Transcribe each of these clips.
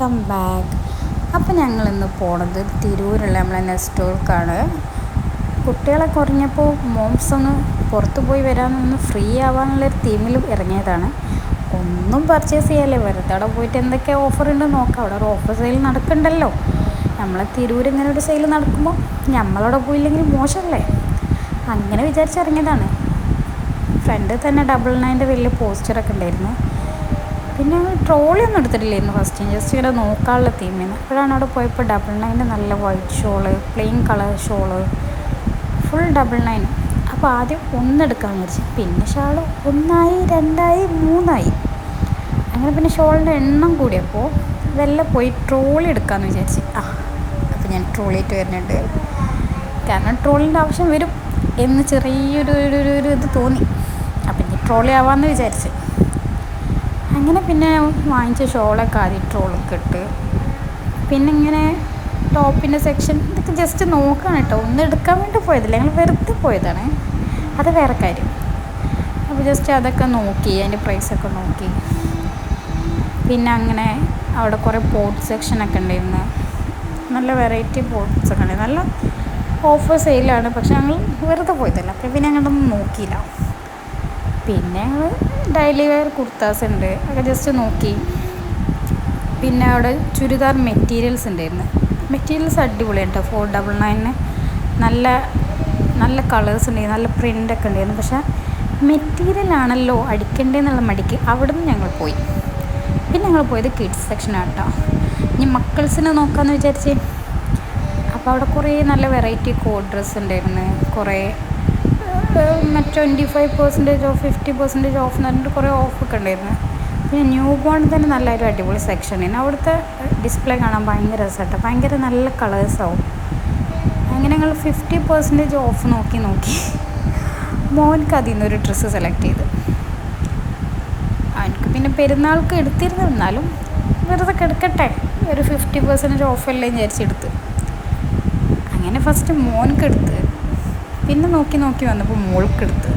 Welcome back. അപ്പോൾ ഞങ്ങളിന്ന് പോണത് തിരൂരുള്ള നമ്മളെ നെസ്റ്റോർക്കാണ്. കുട്ടികളെ കുറഞ്ഞപ്പോൾ മോംസ് ഒന്ന് പുറത്ത് പോയി വരാനൊന്ന് ഫ്രീ ആവാനുള്ളൊരു തീമിൽ ഇറങ്ങിയതാണ്. ഒന്നും പർച്ചേസ് ചെയ്യാല്ലേ, വെറുതെ അവിടെ പോയിട്ട് എന്തൊക്കെ ഓഫർ ഉണ്ട് നോക്കാം. അവിടെ ഒരു ഓഫർ സെയിൽ നടക്കണ്ടല്ലോ. നമ്മളെ തിരൂർ ഇങ്ങനെ ഒരു സെയിൽ നടക്കുമ്പോൾ നമ്മളവിടെ പോയില്ലെങ്കിൽ മോശമല്ലേ, അങ്ങനെ വിചാരിച്ചിറങ്ങിയതാണ്. ഫ്രണ്ടിൽ തന്നെ 99 വലിയ പോസ്റ്ററൊക്കെ ഉണ്ടായിരുന്നു. പിന്നെ ഞങ്ങൾ ട്രോളി ഒന്നും എടുത്തിട്ടില്ലായിരുന്നു ഫസ്റ്റ്, ജസ്റ്റ് ഇങ്ങനെ നോക്കാനുള്ള തീമിന്. അപ്പോഴാണ് അവിടെ പോയപ്പോൾ 99 നല്ല white shawl, plain colour shawl, full 99. അപ്പോൾ ആദ്യം ഒന്നെടുക്കാമെന്ന് വിചാരിച്ചു. പിന്നെ ഷാള് 1 2 3 അങ്ങനെ പിന്നെ ഷോളിൻ്റെ എണ്ണം കൂടിയപ്പോൾ ഇതെല്ലാം പോയി ട്രോളി എടുക്കാമെന്ന് വിചാരിച്ചു. അപ്പോൾ ഞാൻ ട്രോളിയിട്ട് വരുന്നുണ്ട്, കാരണം ട്രോളിൻ്റെ ആവശ്യം വരും എന്ന് ചെറിയൊരു ഇത് തോന്നി. അപ്പം ഇനി ട്രോളി ആവാമെന്ന് വിചാരിച്ച് അങ്ങനെ പിന്നെ വാങ്ങിച്ച ഷോളൊക്കെ ആദ്യം ട്രോളൊക്കെ ഇട്ട്, പിന്നെ ഇങ്ങനെ ടോപ്പിൻ്റെ സെക്ഷൻ ഇതൊക്കെ ജസ്റ്റ് നോക്കുകയാണ് കേട്ടോ, ഒന്നും എടുക്കാൻ വേണ്ടി പോയതില്ല, ഞങ്ങൾ വെറുതെ പോയതാണ്, അത് വേറെ കാര്യം. അപ്പോൾ ജസ്റ്റ് അതൊക്കെ നോക്കി, അതിൻ്റെ പ്രൈസൊക്കെ നോക്കി. പിന്നെ അങ്ങനെ അവിടെ കുറേ പോട്ട് സെക്ഷനൊക്കെ ഉണ്ടായിരുന്നു, നല്ല വെറൈറ്റി പോട്ട്സൊക്കെ ഉണ്ട്, നല്ല ഓഫർ സെയിലാണ്. പക്ഷെ ഞങ്ങൾ വെറുതെ പോയതല്ല, അപ്പോൾ പിന്നെ ഞങ്ങളൊന്നും നോക്കിയില്ല. പിന്നെ ഞങ്ങൾ ഡെയിലി വെയർ കുർത്താസ് ഉണ്ട്, ഒക്കെ ജസ്റ്റ് നോക്കി. പിന്നെ അവിടെ ചുരിദാർ മെറ്റീരിയൽസ് ഉണ്ടായിരുന്നു. മെറ്റീരിയൽസ് അടിപൊളിയാണ് കേട്ടോ. 499 നല്ല നല്ല കളേഴ്സ് ഉണ്ടായിരുന്നു, നല്ല പ്രിൻ്റൊക്കെ ഉണ്ടായിരുന്നു. പക്ഷേ മെറ്റീരിയലാണല്ലോ അടിക്കേണ്ടതെന്നുള്ള മടിക്ക് അവിടെ നിന്ന് ഞങ്ങൾ പോയി. പിന്നെ ഞങ്ങൾ പോയത് കിഡ്സ് സെക്ഷനാണ് കേട്ടോ. ഇനി മക്കൾസിനെ നോക്കാമെന്ന് വിചാരിച്ച്. അപ്പോൾ അവിടെ കുറേ നല്ല വെറൈറ്റി കോഡ് ഡ്രസ്സ് ഉണ്ടായിരുന്നു, കുറേ 25% ഓഫ് 50% ഓഫ് എന്ന് പറഞ്ഞിട്ട് കുറേ ഓഫൊക്കെ ഉണ്ടായിരുന്നു. പിന്നെ ന്യൂ ബോൺ തന്നെ നല്ലൊരു അടിപൊളി സെക്ഷനായിരുന്നു. അവിടുത്തെ ഡിസ്പ്ലേ കാണാൻ ഭയങ്കര രസമാട്ടോ, ഭയങ്കര നല്ല കളേഴ്സാവും. അങ്ങനെ ഞങ്ങൾ 50% ഓഫ് നോക്കി മോൻക്ക് അതിൽ നിന്നൊരു ഡ്രസ്സ് സെലക്ട് ചെയ്ത്. എനിക്ക് പിന്നെ പെരുന്നാൾക്ക് എടുത്തിരുന്നാലും വെറുതെ കിടക്കട്ടെ, ഒരു 50% ഓഫല്ലേ വിചാരിച്ചെടുത്ത്. അങ്ങനെ ഫസ്റ്റ് മോൻക്കെടുത്ത്, പിന്നെ നോക്കി വന്നപ്പോൾ മോൾക്കെടുത്ത്.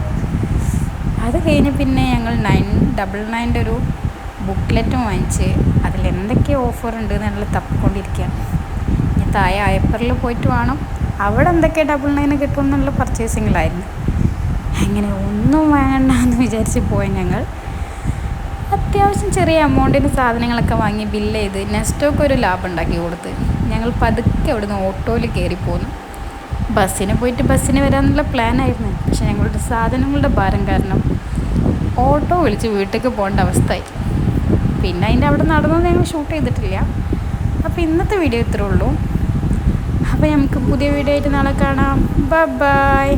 അത് കഴിഞ്ഞ് പിന്നെ ഞങ്ങൾ 999 ഒരു ബുക്ക്ലെറ്റും വാങ്ങിച്ച് അതിലെന്തൊക്കെ ഓഫർ ഉണ്ട് എന്നുള്ള തപ്പിക്കൊണ്ടിരിക്കുകയാണ്. ഇനി താഴെ ഏപ്രിലിൽ പോയിട്ട് വേണം, അവിടെ എന്തൊക്കെ 99 കിട്ടും എന്നുള്ള പർച്ചേസിങ്ങിലായിരുന്നു. അങ്ങനെ ഒന്നും വേണ്ടെന്ന് വിചാരിച്ച് പോയി ഞങ്ങൾ. അത്യാവശ്യം ചെറിയ എമൗണ്ടിന് സാധനങ്ങളൊക്കെ വാങ്ങി ബില്ല് ചെയ്ത് നെസ്റ്റോക്ക് ഒരു ലാഭം ഉണ്ടാക്കി കൊടുത്ത് ഞങ്ങൾ പതുക്കെ അവിടുന്ന് ഓട്ടോയിൽ കയറി പോന്നു. ബസ്സിന് പോയിട്ട് ബസ്സിന് വരാമെന്നുള്ള പ്ലാനായിരുന്നു. പക്ഷെ ഞങ്ങളുടെ സാധനങ്ങളുടെ ഭാരം കാരണം ഓട്ടോ വിളിച്ച് വീട്ടിലേക്ക് പോകേണ്ട അവസ്ഥയായി. പിന്നെ അതിൻ്റെ അവിടെ നടന്നത് ഞങ്ങൾ ഷൂട്ട് ചെയ്തിട്ടില്ല. അപ്പോൾ ഇന്നത്തെ വീഡിയോ ഇത്രേ ഉള്ളൂ. അപ്പോൾ നമുക്ക് പുതിയ വീഡിയോ ആയിട്ട് നാളെ കാണാം. ബൈ.